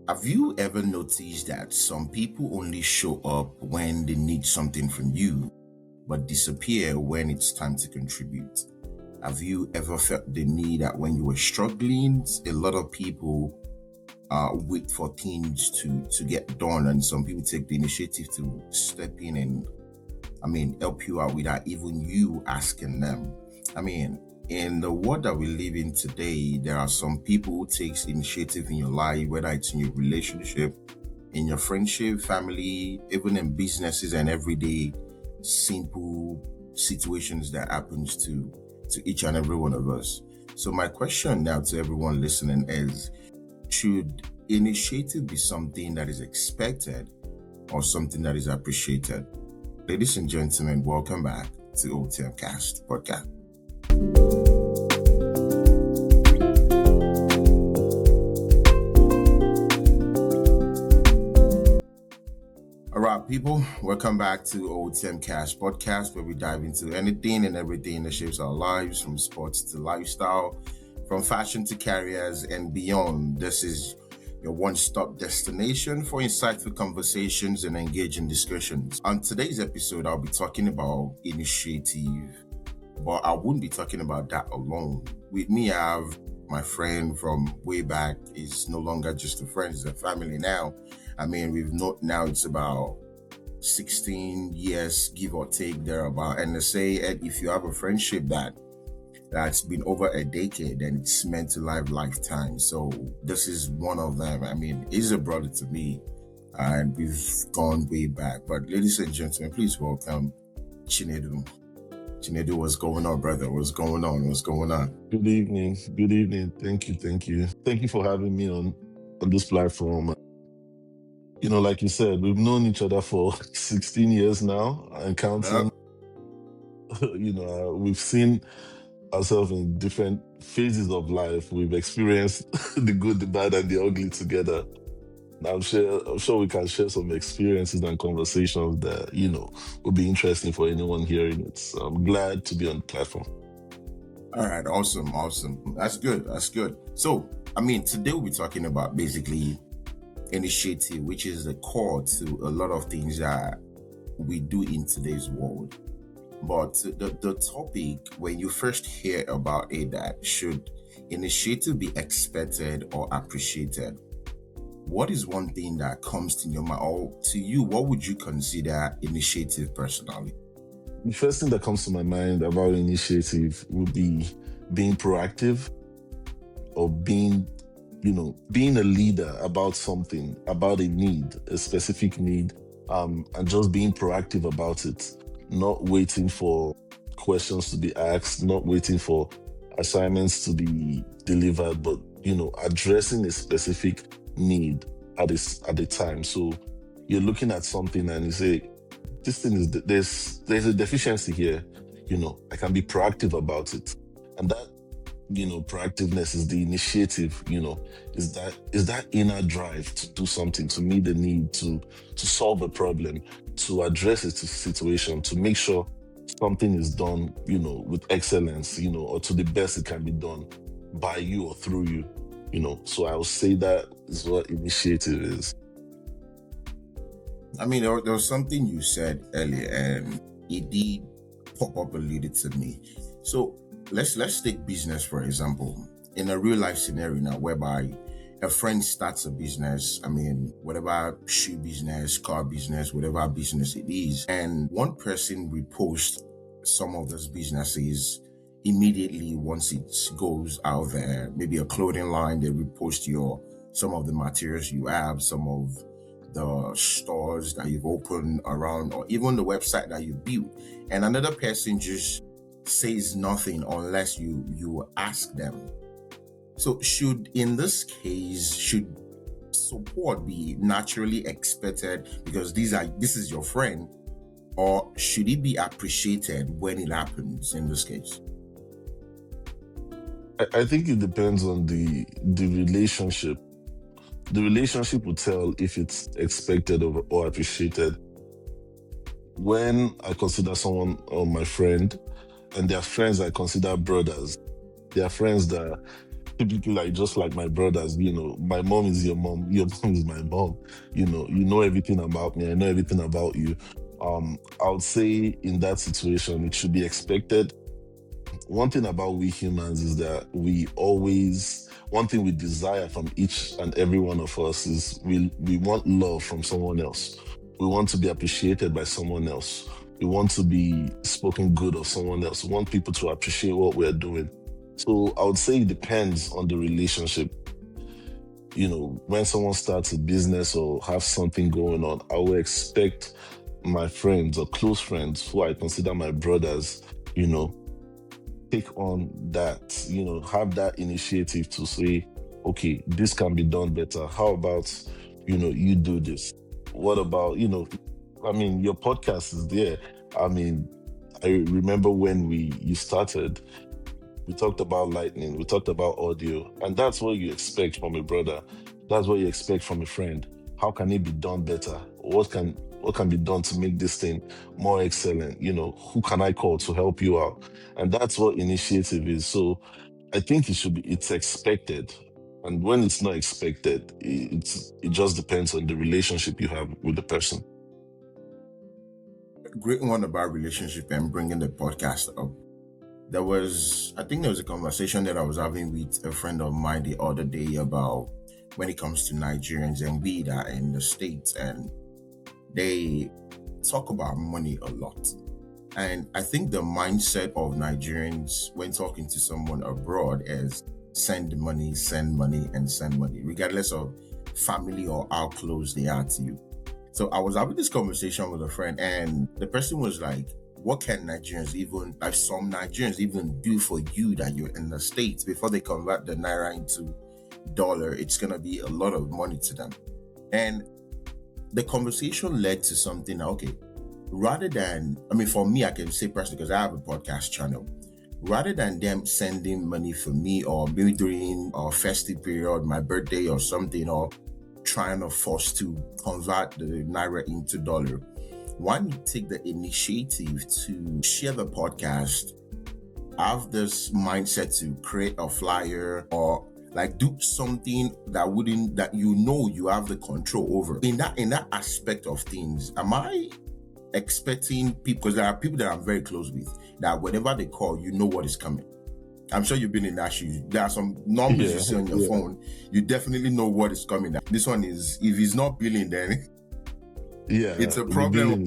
Have you ever noticed that some people only show up when they need something from you, but disappear when it's time to contribute? Have you ever felt the need that when you were struggling, a lot of people wait for things to get done, and some people take the initiative to step in and help you out without even you asking them. I mean, in the world that we live in today, there are some people who takes initiative in your life, whether it's in your relationship, in your friendship, family, even in businesses and everyday simple situations that happens to each and every one of us. So my question now to everyone listening is, should initiative be something that is expected or something that is appreciated? Ladies and gentlemen, welcome back to OTMkast podcast. All right, people, welcome back to OTMkast podcast, where we dive into anything and everything that shapes our lives, from sports to lifestyle, from fashion to careers and beyond. This is your one-stop destination for insightful conversations and engaging discussions. On today's episode, I'll be talking about initiative, but I wouldn't be talking about that alone. With me, I have my friend from way back. Is no longer just a friend, it's a family now. We've known now it's about 16 years, give or take thereabout. And they say, Ed, if you have a friendship that's been over a decade, then it's meant to lifetime. So this is one of them. He's a brother to me, and we've gone way back. But ladies and gentlemen, please welcome Chinedum. Chinedu, what's going on, brother? What's going on? Good evening. Good evening. Thank you. Thank you for having me on this platform. Like you said, we've known each other for 16 years now and counting. Yep. We've seen ourselves in different phases of life. We've experienced the good, the bad, and the ugly together. And I'm sure we can share some experiences and conversations that, will be interesting for anyone hearing it. So I'm glad to be on the platform. All right, awesome. That's good. So, today we'll be talking about basically initiative, which is the core to a lot of things that we do in today's world. But the topic, when you first hear about it, that should initiative be expected or appreciated? What is one thing that comes to your mind, or to you, what would you consider initiative personally? The first thing that comes to my mind about initiative would be being proactive or being a leader about something, about a need, a specific need, and just being proactive about it, not waiting for questions to be asked, not waiting for assignments to be delivered, but addressing a specific need at a time. So you're looking at something and you say, this thing is there's a deficiency here. I can be proactive about it, and that proactiveness is the initiative. Is that inner drive to do something, to meet the need, to solve a problem, to address a situation, to make sure something is done, with excellence, or to the best it can be done by you or through you. So I would say that is what initiative is. There was something you said earlier, and it did pop up a little to me. So let's take business for example. In a real life scenario now, whereby a friend starts a business, whatever shoe business, car business, whatever business it is, and one person reposts some of those businesses immediately once it goes out there. Maybe a clothing line, they repost some of the materials you have, some of the stores that you've opened around, or even the website that you built, and another person just says nothing unless you ask them. So in this case, should support be naturally expected because this is your friend, or should it be appreciated when it happens in this case? I think it depends on the relationship. The relationship will tell if it's expected or appreciated. When I consider someone my friend, and their friends I consider brothers, they are friends that typically like just like my brothers, my mom is your mom, your mom is my mom. You know everything about me, I know everything about you. I would say in that situation, it should be expected. One thing about we humans is that one thing we desire from each and every one of us is we want love from someone else. We want to be appreciated by someone else. We want to be spoken good of someone else. We want people to appreciate what we're doing. So I would say it depends on the relationship. When someone starts a business or have something going on, I will expect my friends or close friends who I consider my brothers, you know, take on that, have that initiative to say, okay, this can be done better. How about, you do this? What about, your podcast is there. I mean, I remember when you started, we talked about lightning, we talked about audio, and that's what you expect from a brother. That's what you expect from a friend. How can it be done better? What can be done to make this thing more excellent? Who can I call to help you out? And that's what initiative is. So I think it's expected. And when it's not expected, it just depends on the relationship you have with the person. Great one about relationship and bringing the podcast up. I think there was a conversation that I was having with a friend of mine the other day about when it comes to Nigerians and we that are in the States, and they talk about money a lot. And I think the mindset of Nigerians when talking to someone abroad is send money, and send money, regardless of family or how close they are to you. So I was having this conversation with a friend, and the person was like, what can some Nigerians even do for you that you're in the States before they convert the Naira into dollar? It's going to be a lot of money to them. And the conversation led to something, okay, for me, I can say personally, because I have a podcast channel, rather than them sending money for me or maybe during our festive period, my birthday or something, or trying to force to convert the Naira into dollar, why don't you take the initiative to share the podcast, have this mindset to create a flyer or like do something that you have the control over. In that aspect of things, am I expecting people, because there are people that I'm very close with, that whenever they call, what is coming? I'm sure you've been in that shoes. There are some numbers you see on your phone. You definitely know what is coming. This one is, if it's not billing, then it's a problem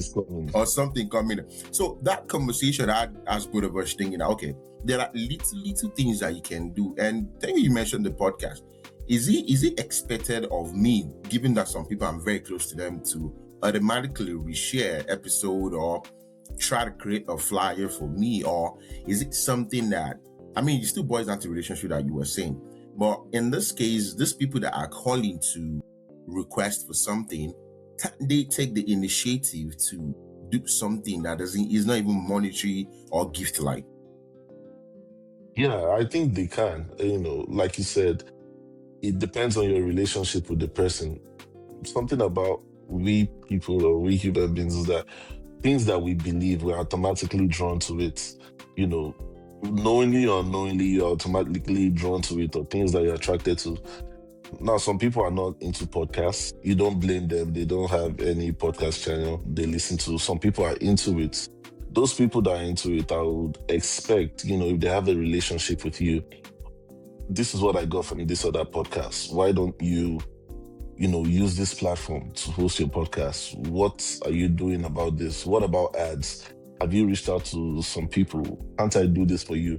or something coming. So that conversation had us both of us thinking, okay, there are little things that you can do. And thank you mentioned the podcast. Is it expected of me, given that some people I'm very close to them, to automatically reshare episode or try to create a flyer for me? Or is it something that, it still boils down to relationship that you were saying. But in this case, these people that are calling to request for something, can they take the initiative to do something that is not even monetary or gift-like? Yeah, I think they can. Like you said, it depends on your relationship with the person. Something about we people or we human beings is that things that we believe, we're automatically drawn to it. Knowingly or unknowingly, you're automatically drawn to it, or things that you're attracted to. Now, some people are not into podcasts. You don't blame them. They don't have any podcast channel they listen to. Some people are into it. Those people that are into it, I would expect, if they have a relationship with you, this is what I got from this other podcast. Why don't you, use this platform to host your podcast? What are you doing about this? What about ads? Have you reached out to some people? Can't I do this for you?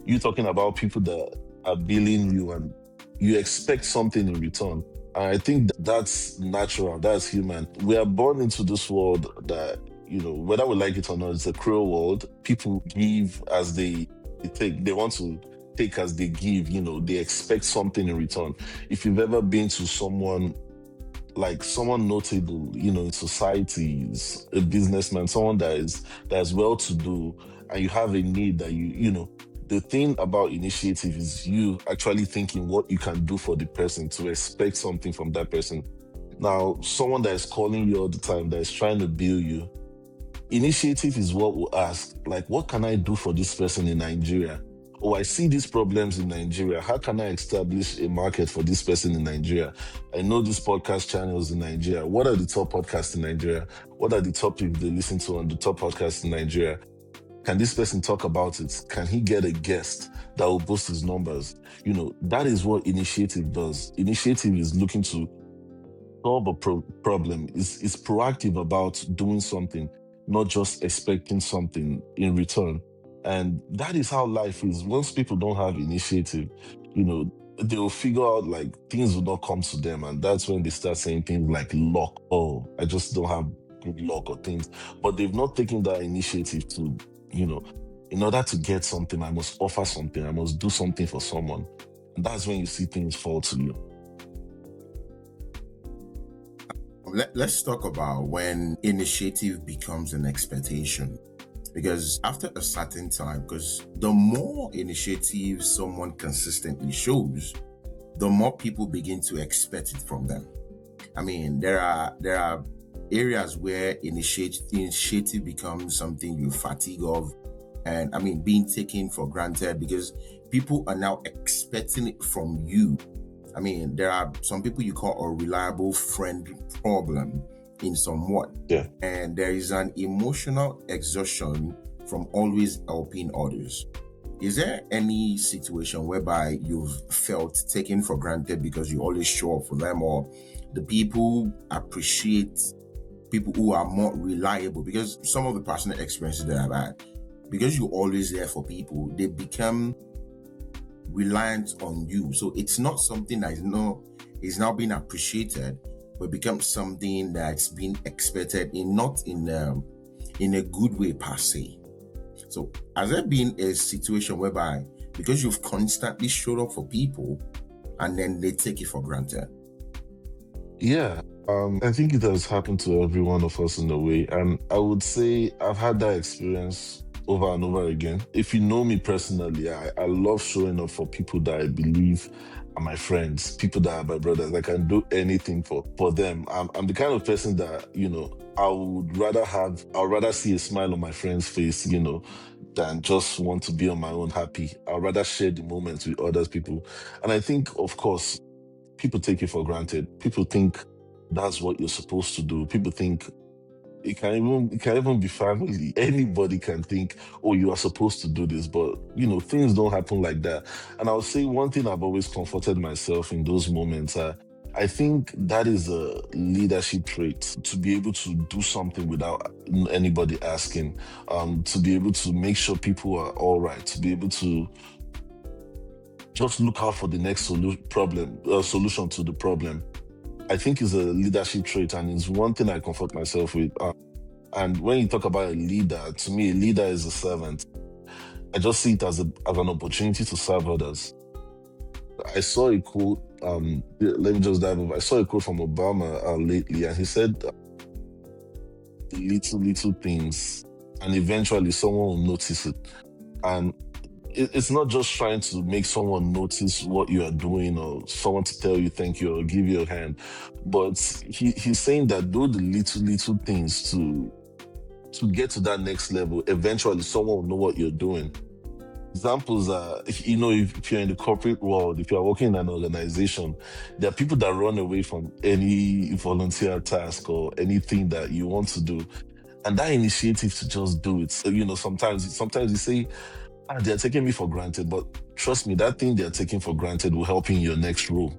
You talking about people that are billing you and you expect something in return. And I think that's natural, that's human. We are born into this world that, whether we like it or not, it's a cruel world. People give as they take. They want to take as they give, they expect something in return. If you've ever been to someone notable, in society, a businessman, someone that is well-to-do, and you have a need that the thing about initiative is you actually thinking what you can do for the person to expect something from that person. Now, someone that is calling you all the time, that is trying to bill you, initiative is what we'll ask, like, what can I do for this person in Nigeria? oh, I see these problems in Nigeria. How can I establish a market for this person in Nigeria? I know these podcast channels in Nigeria. What are the top podcasts in Nigeria? What are the top people they listen to on the top podcasts in Nigeria? Can this person talk about it? Can he get a guest that will boost his numbers? That is what initiative does. Initiative is looking to solve a problem. Is proactive about doing something, not just expecting something in return. And that is how life is. Once people don't have initiative, they will figure out like things will not come to them. And that's when they start saying things like luck. Oh, I just don't have good luck or things. But they've not taken that initiative to, in order to get something, I must offer something. I must do something for someone. And that's when you see things fall to you. Let's talk about when initiative becomes an expectation. Because after a certain time, because the more initiative someone consistently shows, the more people begin to expect it from them. I mean, there are areas where initiative becomes something you fatigue of, and I mean being taken for granted because people are now expecting it from you. I mean, there are some people you call a reliable friend problem in somewhat. Yeah. And there is an emotional exhaustion from always helping others. Is there any situation whereby you've felt taken for granted because you always show up for them, or the people appreciate people who are more reliable? Because some of the personal experiences that I've had, because you're always there for people, they become reliant on you. So it's not something that is now being appreciated, but becomes something that's being expected not in a good way per se. So has there been a situation whereby because you've constantly showed up for people and then they take it for granted? Yeah, I think it has happened to every one of us in a way. And I would say I've had that experience over and over again. If you know me personally, I love showing up for people that I believe are my friends, people that are my brothers. I can do anything for them. I'm the kind of person that, I'd rather see a smile on my friend's face, than just want to be on my own happy. I'd rather share the moments with other people. And I think, of course, people take it for granted. People think that's what you're supposed to do. People think it can even be family. Anybody can think, oh, you are supposed to do this, but things don't happen like that. And I'll say one thing I've always comforted myself in those moments. I think that is a leadership trait, to be able to do something without anybody asking, to be able to make sure people are all right, to be able to just look out for the next solution to the problem. I think is a leadership trait, and it's one thing I comfort myself with. And when you talk about a leader, to me, a leader is a servant. I just see it as an opportunity to serve others. I saw a quote. Let me just dive over. I saw a quote from Obama lately, and he said, "The little things, and eventually someone will notice it." And it's not just trying to make someone notice what you are doing or someone to tell you thank you or give you a hand, but he's saying that do the little things to get to that next level. Eventually someone will know what you're doing. Examples are, if you're in the corporate world, if you're working in an organization, there are people that run away from any volunteer task or anything that you want to do, and that initiative to just do it. So, sometimes you say, they're taking me for granted, but trust me, that thing they're taking for granted will help you in your next role,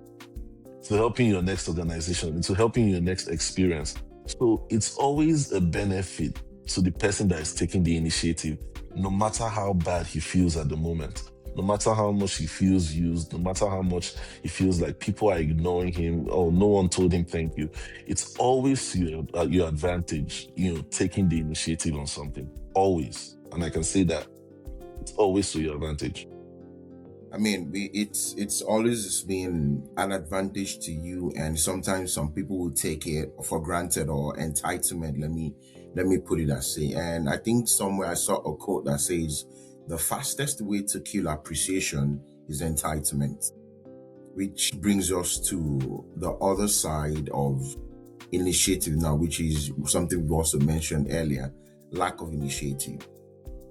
to help you in your next organization, to help you in your next experience. So it's always a benefit to the person that is taking the initiative, no matter how bad he feels at the moment, no matter how much he feels used, no matter how much he feels like people are ignoring him or no one told him thank you. It's always your advantage, taking the initiative on something. Always. And I can say that it's always to your advantage. I mean, it's always been an advantage to you, and sometimes some people will take it for granted or entitlement. Let me put it as say. And I think somewhere I saw a quote that says, "The fastest way to kill appreciation is entitlement," which brings us to the other side of initiative now, which is something we also mentioned earlier: lack of initiative.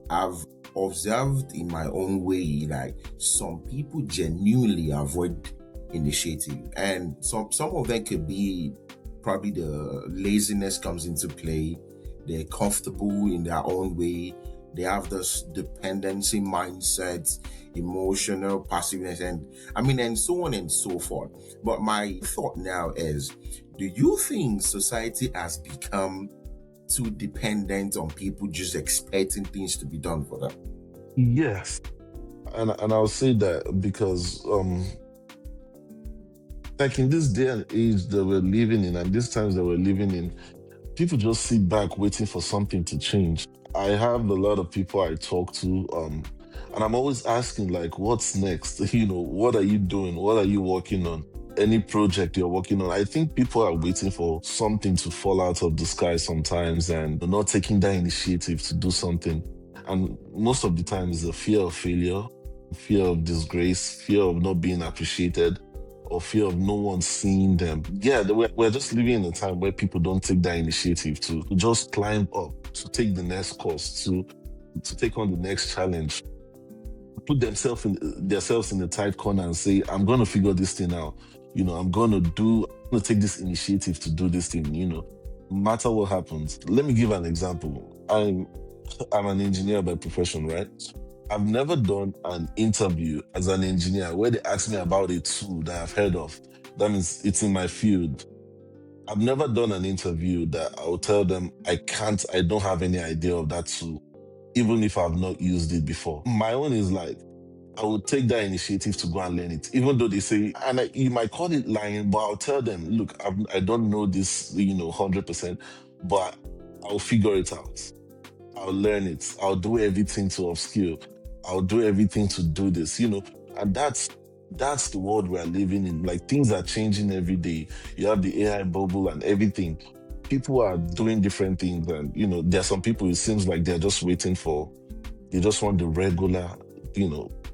I've observed in my own way, like some people genuinely avoid initiative, and some of them could be probably the laziness comes into play. They're comfortable in their own way. They have this dependency mindset, emotional passiveness, and so on and so forth. But my thought now is, do you think society has become too dependent on people just expecting things to be done for them? Yes. And I'll say that because like in this day and age that we're living in and these times that we're living in, people just sit back waiting for something to change. I have a lot of people I talk to, and I'm always asking, like, what's next? What are you doing? What are you working on? Any project you're working on? I think people are waiting for something to fall out of the sky sometimes and they're not taking that initiative to do something. And most of the time, it's the fear of failure, fear of disgrace, fear of not being appreciated, or fear of no one seeing them. Yeah, we're just living in a time where people don't take that initiative to just climb up, to take the next course, to take on the next challenge, put themselves in a tight corner and say, I'm going to figure this thing out. I'm going to take this initiative to do this thing, no matter what happens. Let me give an example. I'm an engineer by profession, right? I've never done an interview as an engineer where they ask me about a tool that I've heard of. That means it's in my field. I've never done an interview that I'll tell them I don't have any idea of that tool, even if I've not used it before. My own is like, I would take that initiative to go and learn it, even though they say, and you might call it lying, but I'll tell them, look, I don't know this, 100%, but I'll figure it out. I'll learn it. I'll do everything to upskill. I'll do everything to do this, and that's the world we're living in. Like, things are changing every day. You have the AI bubble and everything. People are doing different things, and there are some people, it seems like they just want the regular,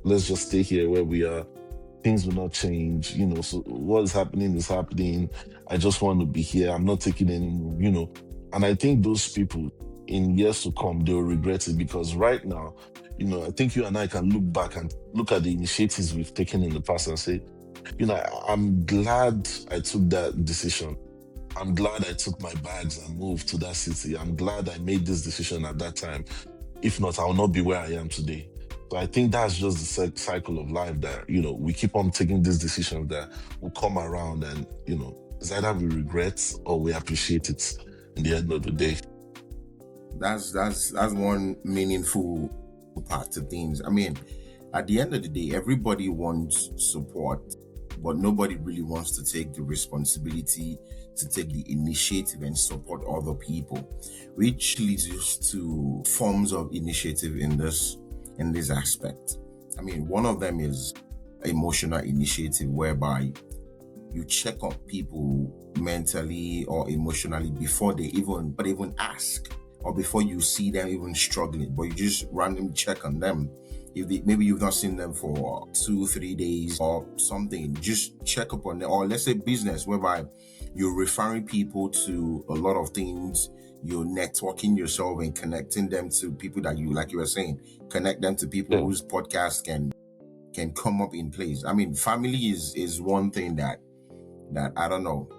let's just stay here where we are. Things will not change, so what is happening is happening. I just want to be here. I'm not taking any move, and I think those people in years to come, they'll regret it, because right now, I think you and I can look back and look at the initiatives we've taken in the past and say, I'm glad I took that decision. I'm glad I took my bags and moved to that city. I'm glad I made this decision at that time. If not, I'll not be where I am today. So I think that's just the cycle of life that, we keep on taking these decisions that will come around, and, it's either we regret or we appreciate it in the end of the day. That's one meaningful part of things. I mean, at the end of the day, everybody wants support, but nobody really wants to take the responsibility to take the initiative and support other people, which leads us to forms of initiative in this aspect. I mean, one of them is emotional initiative, whereby you check on people mentally or emotionally before they even ask, or before you see them even struggling, but you just randomly check on them. If maybe you've not seen them for 2-3 days or something, just check up on them. Or let's say business, whereby you're referring people to a lot of things, you're networking yourself and connecting them to people that you, like you were saying, connect them to people whose podcast can come up in place. I mean, family is one thing that I don't know.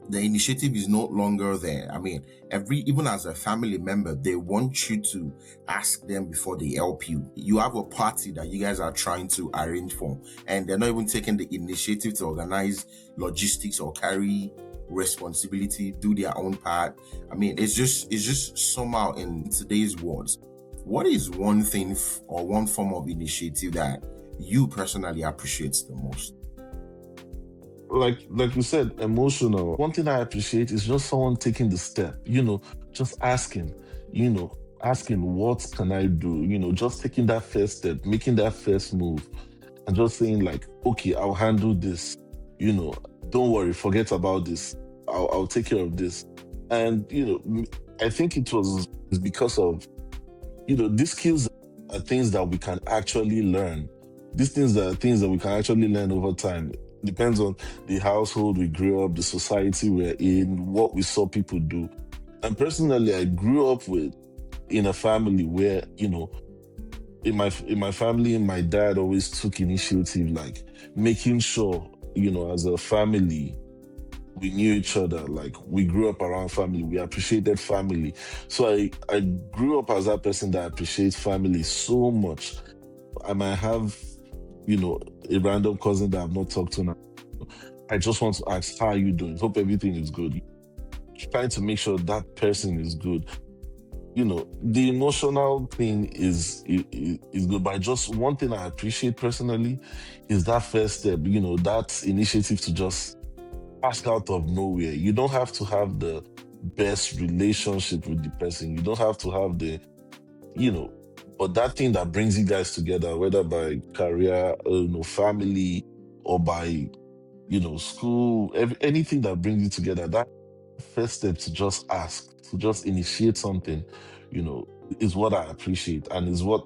The initiative is no longer there. I mean, even as a family member, they want you to ask them before they help you. You have a party that you guys are trying to arrange for, and they're not even taking the initiative to organize logistics or carry responsibility, do their own part. I mean, it's just somehow in today's world. What is one thing or one form of initiative that you personally appreciate the most? Like you said, emotional. One thing I appreciate is just someone taking the step, just asking, what can I do? Just taking that first step, making that first move, and just saying, like, okay, I'll handle this. Don't worry, forget about this. I'll take care of this. And I think it's because of these skills are things that we can actually learn. These things are things that we can actually learn over time. Depends on the household we grew up, the society we're in, what we saw people do. And personally, I grew up in a family where, in my family, my dad always took initiative, like making sure, as a family, we knew each other. Like we grew up around family, we appreciated family. So I grew up as that person that appreciates family so much. I might have, you know, a random cousin that I've not talked to now. I just want to ask, how are you doing? Hope everything is good. Trying to make sure that person is good. The emotional thing is good, but just one thing I appreciate personally is that first step, that initiative to just ask out of nowhere. You don't have to have the best relationship with the person. You don't have to have you know, but that thing that brings you guys together, whether by career, family, or by, school, anything that brings you together, that first step to just ask, to just initiate something, you know, is what I appreciate and is what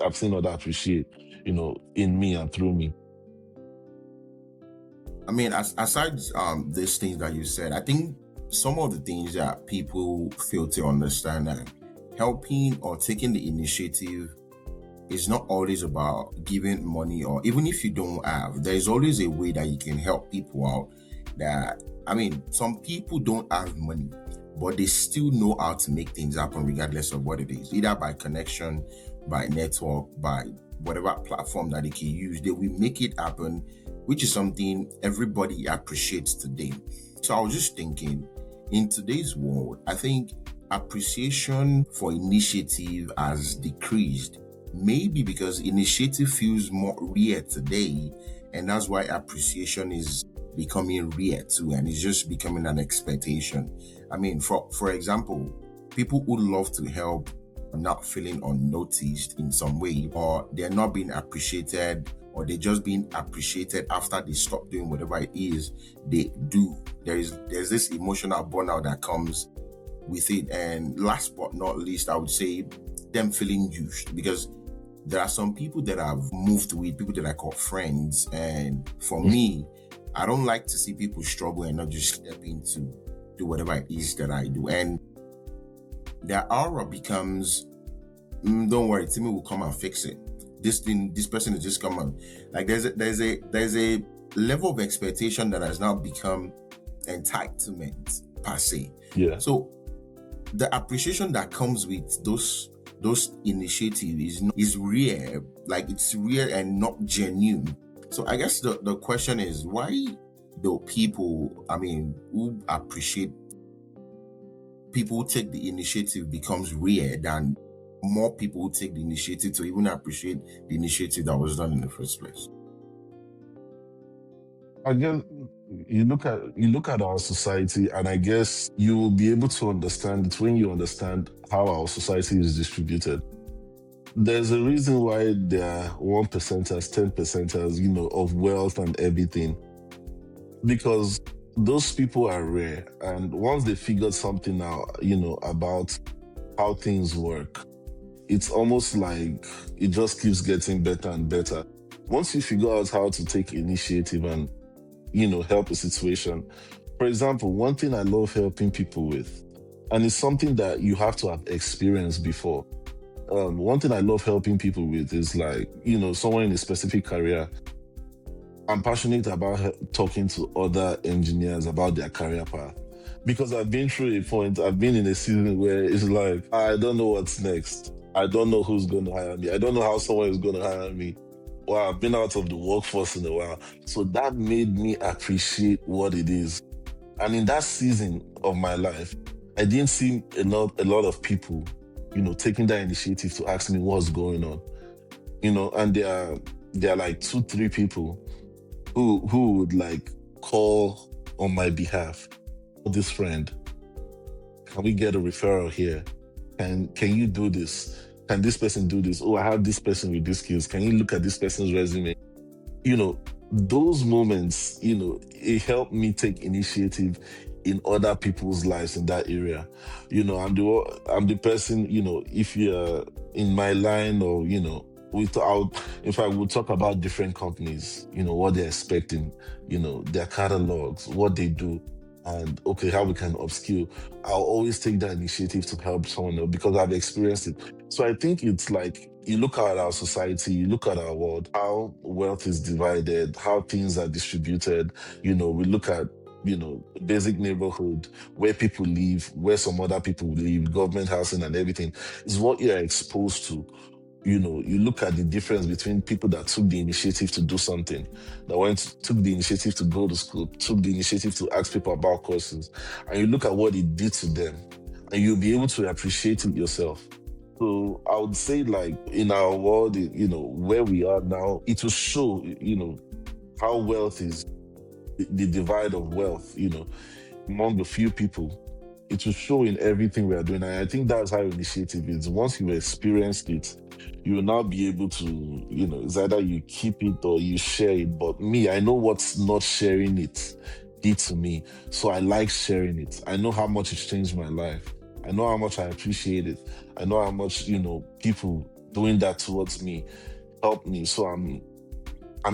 I've seen others appreciate, in me and through me. I mean, aside these things that you said, I think some of the things that people fail to understand that helping or taking the initiative is not always about giving money, or even if you don't have, there's always a way that you can help people out. That, I mean, some people don't have money, but they still know how to make things happen regardless of what it is, either by connection, by network, by whatever platform that they can use. They will make it happen, which is something everybody appreciates today. So I was just thinking, in today's world, I think appreciation for initiative has decreased. Maybe because initiative feels more rare today, and that's why appreciation is becoming rare too, and it's just becoming an expectation. I mean, for example, people who love to help are not feeling unnoticed in some way, or they're not being appreciated, or they're just being appreciated after they stop doing whatever it is they do. There's this emotional burnout that comes with it. And last but not least, I would say them feeling used, because there are some people that I've moved with, people that I call friends, and for me, I don't like to see people struggle and not just step in to do whatever it is that I do. And their aura becomes, don't worry, Timmy will come and fix it. This person is just coming. Like there's a level of expectation that has now become entitlement per se. Yeah. So the appreciation that comes with those initiatives is rare. Like it's rare and not genuine. So I guess the question is, why do people, I mean, who appreciate people who take the initiative becomes rare than more people who take the initiative to even appreciate the initiative that was done in the first place? I guess you look at our society, and I guess you will be able to understand it when you understand how our society is distributed. There's a reason why there are 1%ers, 10%ers, of wealth and everything. Because those people are rare. And once they figured something out, about how things work, it's almost like it just keeps getting better and better. Once you figure out how to take initiative and, help a situation. For example, one thing I love helping people with, and it's something that you have to have experienced before. One thing I love helping people with is like, someone in a specific career. I'm passionate about talking to other engineers about their career path, because I've been through a point, I've been in a season where it's like, I don't know what's next. I don't know who's going to hire me. I don't know how someone is going to hire me. Wow, I've been out of the workforce in a while. So that made me appreciate what it is. And in that season of my life, I didn't see a lot of people, taking that initiative to ask me what's going on. And there are like 2-3 people who would like call on my behalf. This friend, can we get a referral here? Can you do this? Can this person do this? Oh, I have this person with these skills. Can you look at this person's resume? Those moments, it helped me take initiative in other people's lives in that area. I'm the person, if you're in my line, or, in fact, we'll talk about different companies, what they're expecting, their catalogs, what they do. and okay, how we can upskill. I'll always take that initiative to help someone else because I've experienced it. So I think it's like you look at our society, you look at our world, how wealth is divided, how things are distributed. We look at basic neighborhood, where people live, where some other people live, government housing and everything is what you're exposed to. You look at the difference between people that took the initiative to do something, that took the initiative to go to school, took the initiative to ask people about courses, and you look at what it did to them, and you'll be able to appreciate it yourself. So I would say, like, in our world, where we are now, it will show, how wealth is, the divide of wealth, among a few people. It will show in everything we are doing. And I think that's how initiative is. Once you've experienced it, you will now be able to, it's either you keep it or you share it. But me, I know what's not sharing it did to me. So I like sharing it. I know how much it's changed my life. I know how much I appreciate it. I know how much, people doing that towards me helped me. So I'm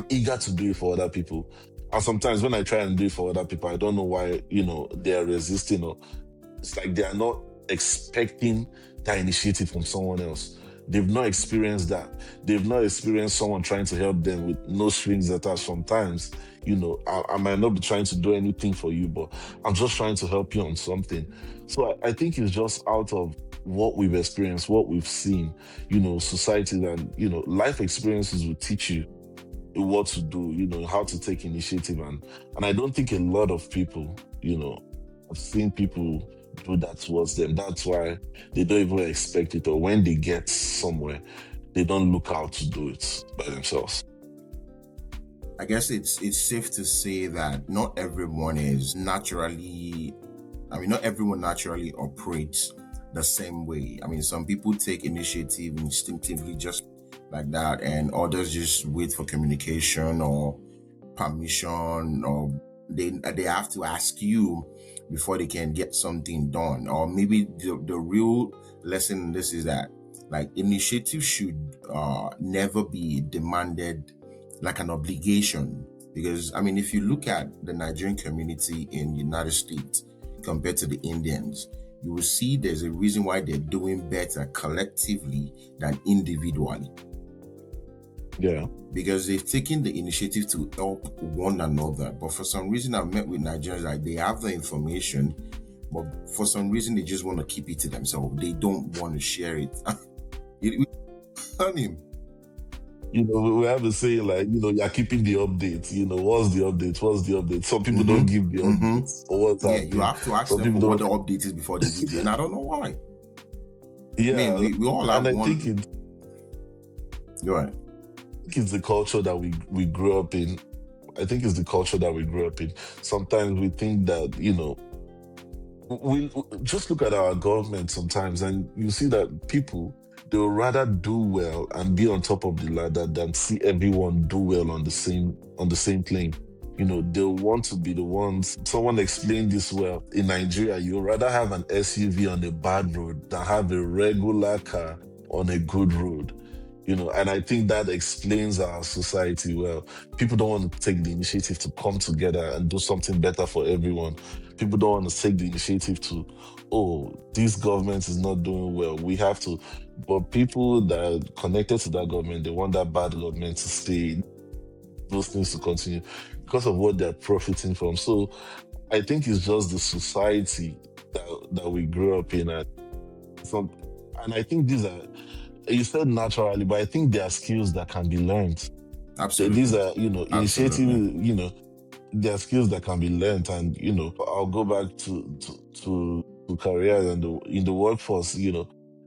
eager to do it for other people. And sometimes when I try and do it for other people, I don't know why, they're resisting, or it's like they are not expecting that initiative from someone else. They've not experienced that. They've not experienced someone trying to help them with no strings attached. Sometimes, I might not be trying to do anything for you, but I'm just trying to help you on something. So I think it's just out of what we've experienced, what we've seen, society, and, life experiences will teach you what to do, how to take initiative. And I don't think a lot of people, I've seen people do that towards them. That's why they don't even expect it, or when they get somewhere, they don't look out to do it by themselves. I guess it's safe to say that not everyone naturally operates the same way. I mean, some people take initiative instinctively just like that, and others just wait for communication or permission, or they have to ask you before they can get something done. Or maybe the real lesson in this is that, like, initiative should never be demanded like an obligation. Because I mean, if you look at the Nigerian community in the United States compared to the Indians, you will see there's a reason why they're doing better collectively than individually. Yeah. Because they've taken the initiative to help one another. But for some reason, I've met with Nigerians, like, they have the information, but for some reason, they just want to keep it to themselves. They don't want to share it. I mean, we have a saying, like, you're keeping the updates. What's the update? What's the update? Some people don't give the updates or what's happening. You have to ask Some them people for what don't. the update is before they give you, and I don't know why. Yeah. I mean, we all have and I one. think You're right. it's the culture that we grew up in. I think it's the culture that we grew up in. Sometimes we think that, we just look at our government sometimes, and you see that people, they will rather do well and be on top of the ladder than see everyone do well on the same plane. They'll want to be the ones. Someone explained this well. In Nigeria, you'd rather have an SUV on a bad road than have a regular car on a good road. And I think that explains our society well. People don't want to take the initiative to come together and do something better for everyone. People don't want to take the initiative to, oh, this government is not doing well, we have to. But people that are connected to that government, they want that bad government to stay, those things to continue because of what they're profiting from. So I think it's just the society that we grew up in. And I think these are, you said naturally, but I think there are skills that can be learned. Absolutely. These are, initiative, there are skills that can be learned. And, I'll go back to careers and in the workforce,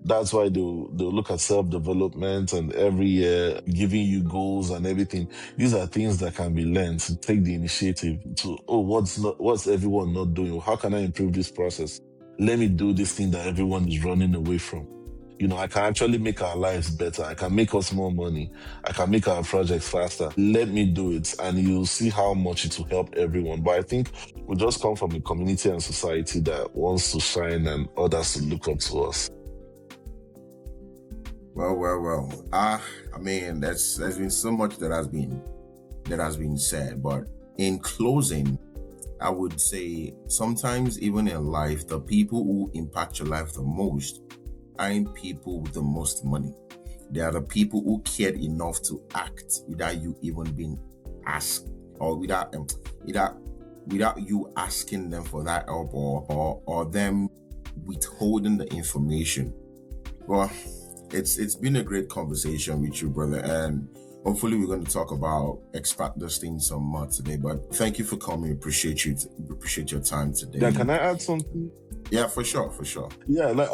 that's why they'll look at self-development, and every year giving you goals and everything. These are things that can be learned. To take the initiative to, what's everyone not doing? How can I improve this process? Let me do this thing that everyone is running away from. I can actually make our lives better. I can make us more money. I can make our projects faster. Let me do it, and you'll see how much it will help everyone. But I think we just come from a community and society that wants to shine and others to look up to us. Well. I mean, there's been so much that has been said, but in closing, I would say sometimes even in life, the people who impact your life the most aren't people with the most money. They are the people who cared enough to act without you even being asked, or without you asking them for that help, or them withholding the information. Well, it's been a great conversation with you, brother, and hopefully we're going to talk about expand this thing some more today. But thank you for coming. Appreciate your time today. Yeah, can I add something? Yeah, for sure. Yeah, like,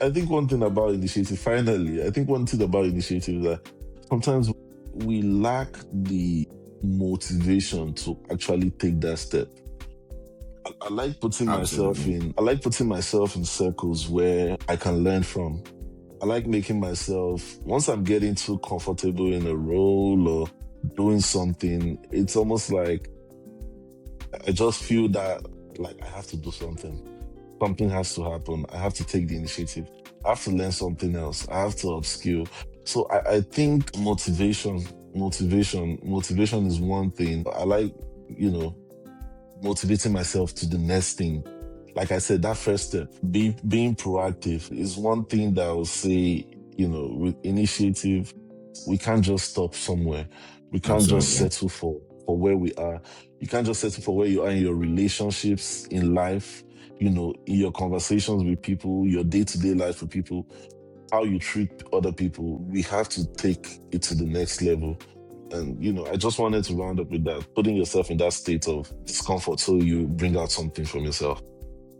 I think one thing about initiative, finally, I think one thing about initiative is that sometimes we lack the motivation to actually take that step. I like putting myself in circles where I can learn from. I like making myself, once I'm getting too comfortable in a role or doing something, it's almost like I just feel that like I have to do something. Something has to happen. I have to take the initiative. I have to learn something else. I have to upskill. So I think motivation is one thing. I like, motivating myself to the next thing. Like I said, that first step, being proactive is one thing that I would say, with initiative, we can't just stop somewhere. We can't just settle for where we are. You can't just settle for where you are in your relationships, in life, in your conversations with people, your day-to-day life with people, how you treat other people. We have to take it to the next level. And, I just wanted to round up with that, putting yourself in that state of discomfort so you bring out something from yourself.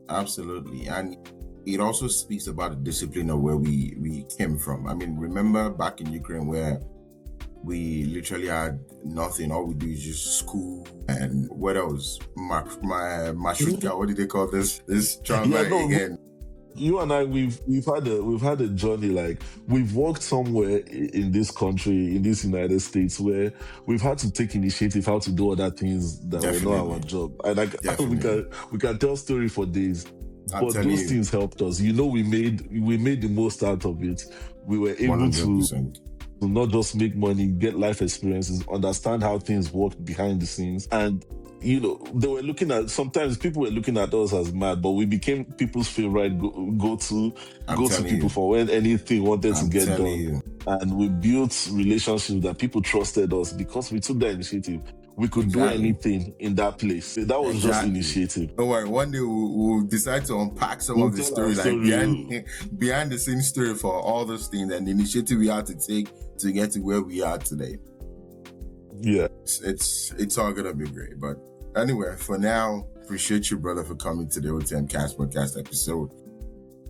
Absolutely. And it also speaks about the discipline of where we came from. I mean, remember back in Ukraine where we literally had nothing. All we do is just school and what else? My Mashrutka, what did they call this? This trauma again. You and I, we've had a journey. Like, we've worked somewhere in this country, in this United States, where we've had to take initiative how to do other things that were not our job. And we can tell story for days. But those things helped us. We made the most out of it. We were able 100%. to not just make money, get life experiences, understand how things work behind the scenes. And they were sometimes people were looking at us as mad, but we became people's favorite go-to people for when anything wanted to get done. And we built relationships that people trusted us because we took that initiative. We could do anything in that place. That was just initiative. Don't worry, one day we'll decide to unpack some of the story, like behind the scenes story for all those things and the initiative we had to take to get to where we are today. Yeah. It's all gonna be great. But anyway, for now, appreciate you, brother, for coming to the OTMkast podcast episode.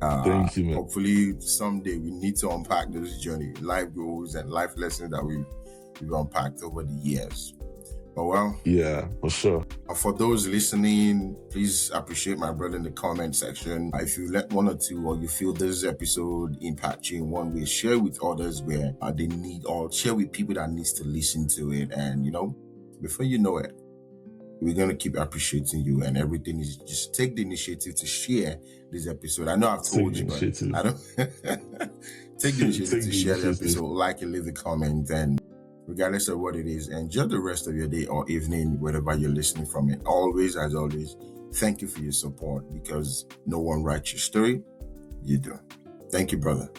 Thank you, man. Hopefully someday we need to unpack those journey, life goals and life lessons that we've unpacked over the years. Oh, well. Yeah, for sure. For those listening, please appreciate my brother in the comment section. If you let one or two, or you feel this episode impact you in one way, share with others where they need, or share with people that needs to listen to it. And, before you know it, we're going to keep appreciating you, and everything is just take the initiative to share this episode. I know I've told you, but I don't take the initiative to share the episode, like and leave a comment, and regardless of what it is, enjoy the rest of your day or evening, wherever you're listening from it. Always, as always, thank you for your support, because no one writes your story, you do. Thank you, brother.